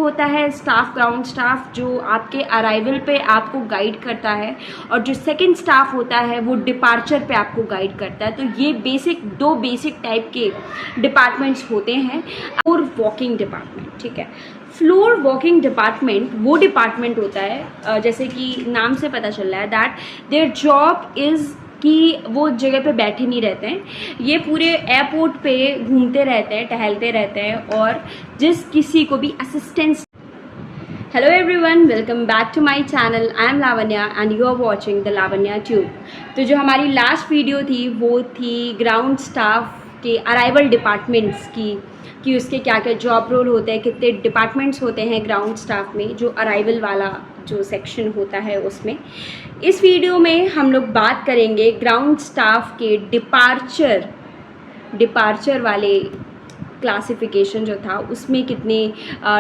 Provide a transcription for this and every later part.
होता है staff, ground staff, जो आपके अराइवल पे आपको गाइड करता है, और जो सेकंड स्टाफ होता है वो डिपार्चर पे आपको गाइड करता है। तो ये दो बेसिक टाइप के डिपार्टमेंट्स होते हैं। फ्लोर वॉकिंग डिपार्टमेंट, ठीक है। फ्लोर वॉकिंग डिपार्टमेंट वो डिपार्टमेंट होता है, जैसे कि नाम से पता चल रहा है, दैट देयर जॉब इज़ कि वो जगह पे बैठे नहीं रहते हैं, ये पूरे एयरपोर्ट पे घूमते रहते हैं, टहलते रहते हैं, और जिस किसी को भी assistance. Hello everyone, welcome back to my channel. I am Lavanya and you are watching the Lavanya tube. तो जो हमारी लास्ट वीडियो थी वो थी ग्राउंड स्टाफ के अराइवल डिपार्टमेंट्स की, कि उसके क्या क्या जॉब रोल होते हैं, कितने डिपार्टमेंट्स होते हैं ग्राउंड स्टाफ में, जो अराइवल वाला जो सेक्शन होता है उसमें। इस वीडियो में हम लोग बात करेंगे ग्राउंड स्टाफ के डिपार्चर वाले क्लासिफिकेशन जो था, उसमें कितने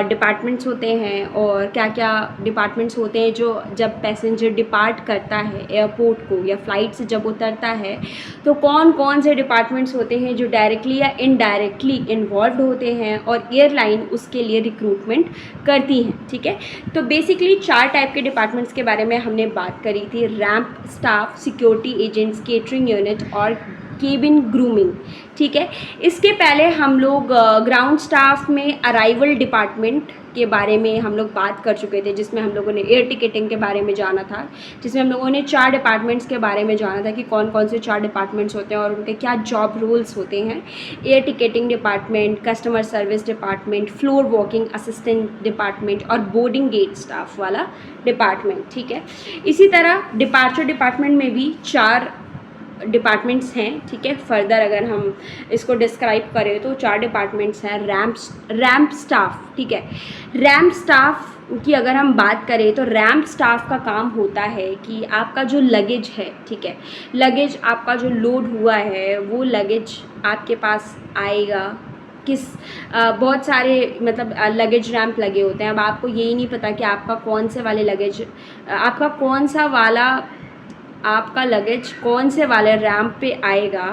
डिपार्टमेंट्स होते हैं और क्या क्या डिपार्टमेंट्स होते हैं जो जब पैसेंजर डिपार्ट करता है एयरपोर्ट को या फ्लाइट से जब उतरता है, तो कौन कौन से डिपार्टमेंट्स होते हैं जो डायरेक्टली या इनडायरेक्टली इन्वॉल्व होते हैं, और एयरलाइन उसके लिए रिक्रूटमेंट करती हैं, ठीक है। तो बेसिकली 4 टाइप के डिपार्टमेंट्स के बारे में हमने बात करी थी: ramp staff, security agents, catering unit और केबिन ग्रूमिंग, ठीक है। इसके पहले हम लोग ग्राउंड स्टाफ में अराइवल डिपार्टमेंट के बारे में हम लोग बात कर चुके थे, जिसमें हम लोगों ने एयर टिकटिंग के बारे में जाना था, जिसमें हम लोगों ने 4 डिपार्टमेंट्स के बारे में जाना था कि कौन कौन से 4 डिपार्टमेंट्स होते हैं और उनके क्या जॉब रोल्स होते हैं। Air ticketing department, customer service department, floor walking assistant department और बोर्डिंग गेट स्टाफ वाला डिपार्टमेंट, ठीक है। इसी तरह डिपार्चर डिपार्टमेंट में भी 4 डिपार्टमेंट्स हैं, ठीक है। फर्दर अगर हम इसको डिस्क्राइब करें तो 4 डिपार्टमेंट्स हैं। रैंप स्टाफ, ठीक है। रैंप स्टाफ की अगर हम बात करें तो रैंप स्टाफ का काम होता है कि आपका जो लगेज है, ठीक है, लगेज आपका जो लोड हुआ है वो लगेज आपके पास आएगा बहुत सारे मतलब लगेज रैंप लगे होते हैं। अब आपको यही नहीं पता कि आपका कौन से वाले लगेज आपका लगेज कौन से वाले रैंप पे आएगा।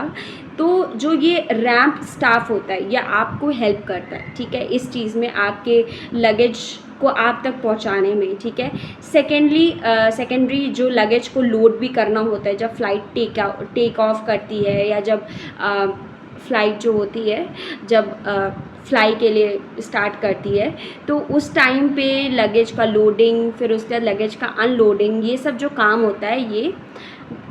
तो जो ये रैंप स्टाफ होता है ये आपको हेल्प करता है, ठीक है, इस चीज़ में, आपके लगेज को आप तक पहुंचाने में, ठीक है। सेकेंडरी जो लगेज को लोड भी करना होता है जब फ़्लाइट टेक ऑफ करती है, या जब फ़्लाइट जो होती है जब फ्लाई के लिए स्टार्ट करती है, तो उस टाइम पे लगेज का लोडिंग, फिर उसके बाद लगेज का अनलोडिंग, ये सब जो काम होता है ये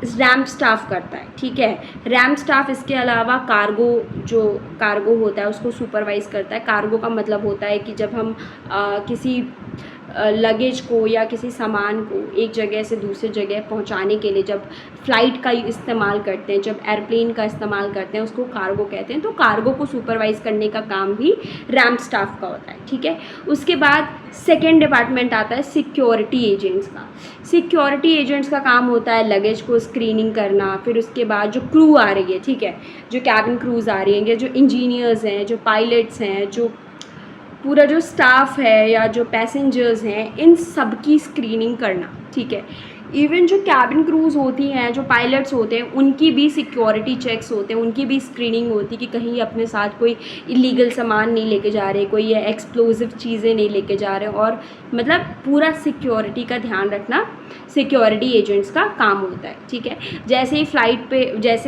रैंप स्टाफ करता है, ठीक है। रैंप स्टाफ इसके अलावा कार्गो होता है उसको सुपरवाइज़ करता है। कार्गो का मतलब होता है कि जब हम किसी लगेज को या किसी सामान को एक जगह से दूसरी जगह पहुंचाने के लिए जब फ़्लाइट का इस्तेमाल करते हैं, जब एयरप्लेन का इस्तेमाल करते हैं, उसको कार्गो कहते हैं। तो कार्गो को सुपरवाइज़ करने का काम भी रैंप स्टाफ का होता है, ठीक है। उसके बाद सेकेंड डिपार्टमेंट आता है सिक्योरिटी एजेंट्स का। सिक्योरिटी एजेंट्स का काम होता है लगेज को स्क्रीनिंग करना, फिर उसके बाद जो क्रू आ रही है, ठीक है, जो कैबिन क्रूज़ आ रही हैं, जो इंजीनियर्स हैं, जो पायलट्स हैं, जो पूरा जो स्टाफ है या जो पैसेंजर्स हैं, इन सब की स्क्रीनिंग करना, ठीक है। इवन जो कैबिन क्रूज़ होती हैं, जो पायलट्स होते हैं, उनकी भी सिक्योरिटी चेक्स होते हैं, उनकी भी स्क्रीनिंग होती है कि कहीं अपने साथ कोई इलीगल सामान नहीं लेके जा रहे, कोई ये एक्सप्लोजिव चीज़ें नहीं लेके जा रहे, और मतलब पूरा सिक्योरिटी का ध्यान रखना सिक्योरिटी एजेंट्स का काम होता है, ठीक है। जैसे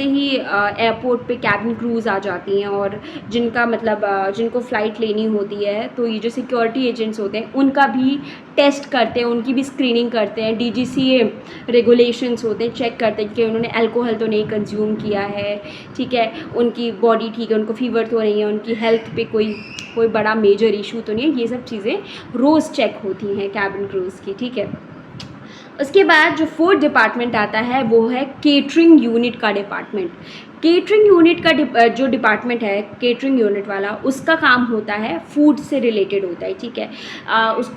ही एयरपोर्ट पे कैबिन क्रूज़ आ जाती हैं और जिनको फ़्लाइट लेनी होती है, तो ये जो सिक्योरिटी एजेंट्स होते हैं उनका भी टेस्ट करते हैं, उनकी भी स्क्रीनिंग करते हैं। DGCA रेगुलेशंस होते हैं, चेक करते हैं कि उन्होंने अल्कोहल तो नहीं कंज्यूम किया है, ठीक है, उनकी बॉडी ठीक है, उनको फीवर तो नहीं है, उनकी हेल्थ पे कोई बड़ा मेजर इशू तो नहीं है। ये सब चीज़ें रोज़ चेक होती हैं कैबिन क्रूज़ की, ठीक है। उसके बाद जो 4th डिपार्टमेंट आता है वो है केटरिंग यूनिट का डिपार्टमेंट। केटरिंग यूनिट का जो डिपार्टमेंट है केटरिंग यूनिट वाला, उसका काम होता है फूड से रिलेटेड होता है, ठीक है।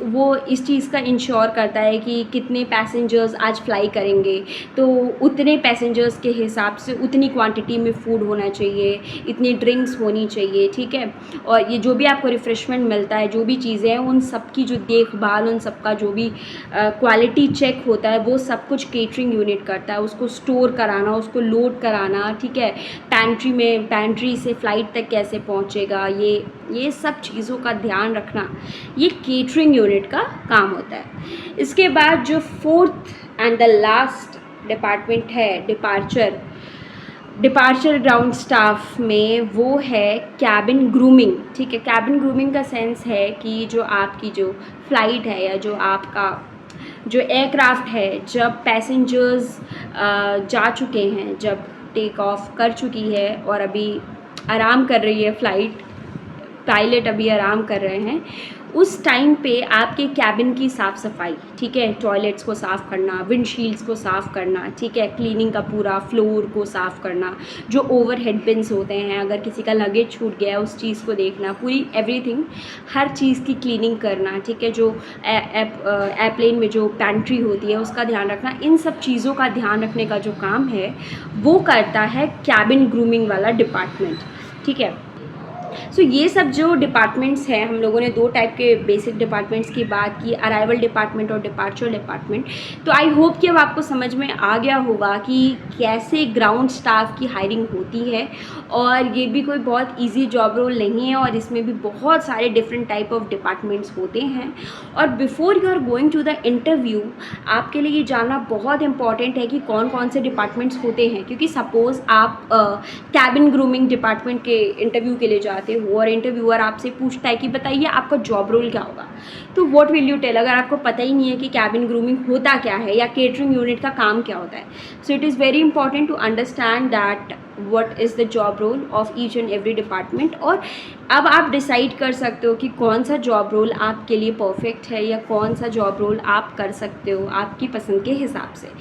वो इस चीज़ का इंश्योर करता है कि कितने पैसेंजर्स आज फ्लाई करेंगे, तो उतने पैसेंजर्स के हिसाब से उतनी क्वांटिटी में फ़ूड होना चाहिए, इतनी ड्रिंक्स होनी चाहिए, ठीक है। और ये जो भी आपको रिफ़्रेशमेंट मिलता है, जो भी चीज़ें हैं, उन सब की जो देखभाल, उन सब का जो भी क्वालिटी चेक होता है, वो सब कुछ केटरिंग यूनिट करता है। उसको स्टोर कराना, उसको लोड कराना, ठीक है, पैंट्री से फ़्लाइट तक कैसे पहुंचेगा, ये सब चीज़ों का ध्यान रखना ये केटरिंग यूनिट का काम होता है। इसके बाद जो fourth and the last department है डिपार्चर ग्राउंड स्टाफ में, वो है कैबिन ग्रूमिंग। ठीक है, कैबिन ग्रूमिंग का सेंस है कि जो आपकी जो फ़्लाइट है या जो आपका जो एयरक्राफ्ट है, जब पैसेंजर्स जा चुके हैं, जब टेक ऑफ कर चुकी है और अभी आराम कर रही है फ़्लाइट, पायलट अभी आराम कर रहे हैं, उस टाइम पे आपके कैबिन की साफ़ सफाई, ठीक है, टॉयलेट्स को साफ़ करना, विंडशील्ड्स को साफ़ करना, ठीक है, क्लीनिंग का पूरा फ्लोर को साफ़ करना, जो ओवरहेड बिन्स होते हैं, अगर किसी का लगेज छूट गया उस चीज़ को देखना, पूरी एवरीथिंग, हर चीज़ की क्लीनिंग करना, ठीक है, जो एयरप्लेन में जो पैंट्री होती है उसका ध्यान रखना, इन सब चीज़ों का ध्यान रखने का जो काम है वो करता है कैबिन ग्रूमिंग वाला डिपार्टमेंट। ठीक है, सो ये सब जो डिपार्टमेंट्स हैं, हम लोगों ने 2 टाइप के बेसिक डिपार्टमेंट्स की बात की, अराइवल डिपार्टमेंट और डिपार्चर डिपार्टमेंट। तो आई होप कि अब आपको समझ में आ गया होगा कि कैसे ग्राउंड स्टाफ की हायरिंग होती है, और ये भी कोई बहुत इजी जॉब रोल नहीं है, और इसमें भी बहुत सारे डिफरेंट टाइप ऑफ डिपार्टमेंट्स होते हैं। और before you are going to the interview, आपके लिए ये जानना बहुत इंपॉर्टेंट है कि कौन कौन से डिपार्टमेंट्स होते हैं, क्योंकि सपोज़ आप कैबिन ग्रूमिंग डिपार्टमेंट के इंटरव्यू के लिए जाते हो और इंटरव्यूअर आपसे पूछता है कि बताइए आपका जॉब रोल क्या होगा, तो व्हाट विल यू टेल, अगर आपको पता ही नहीं है कि कैबिन ग्रूमिंग होता क्या है या केटरिंग यूनिट का काम क्या होता है। So it is very important to understand that what is the job role of each and every department, और अब आप डिसाइड कर सकते हो कि कौन सा जॉब रोल आपके लिए परफेक्ट है या कौन सा जॉब रोल आप कर सकते हो आपकी पसंद के हिसाब से।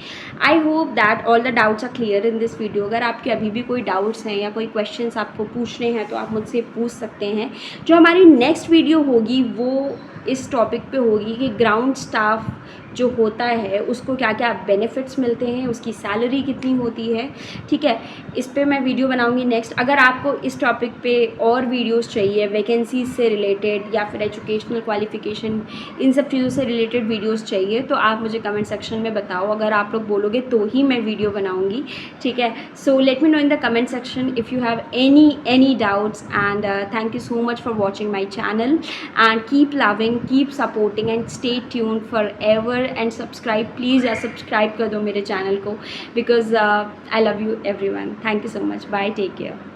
I hope that all the doubts are clear in this video. अगर आपके अभी भी कोई डाउट्स हैं या कोई क्वेश्चंस आपको पूछने हैं तो आप मुझसे पूछ सकते हैं। जो हमारी नेक्स्ट वीडियो होगी वो इस टॉपिक पे होगी कि ग्राउंड स्टाफ जो होता है उसको क्या क्या बेनिफिट्स मिलते हैं, उसकी सैलरी कितनी होती है। ठीक है, इस पे मैं वीडियो बनाऊंगी नेक्स्ट। अगर आपको इस टॉपिक पे और वीडियोस चाहिए, वैकेंसीज से रिलेटेड या फिर एजुकेशनल क्वालिफिकेशन, इन सब चीज़ों से रिलेटेड वीडियोस चाहिए तो आप मुझे कमेंट सेक्शन में बताओ। अगर आप लोग बोलोगे तो ही मैं वीडियो बनाऊँगी। ठीक है, so let me know in the comment section if you have any doubts, and thank you so much for watching my channel, and keep loving, keep supporting and stay tuned forever, and subscribe please, या subscribe कर दो मेरे channel को, because I love you everyone. Thank you so much, bye, take care.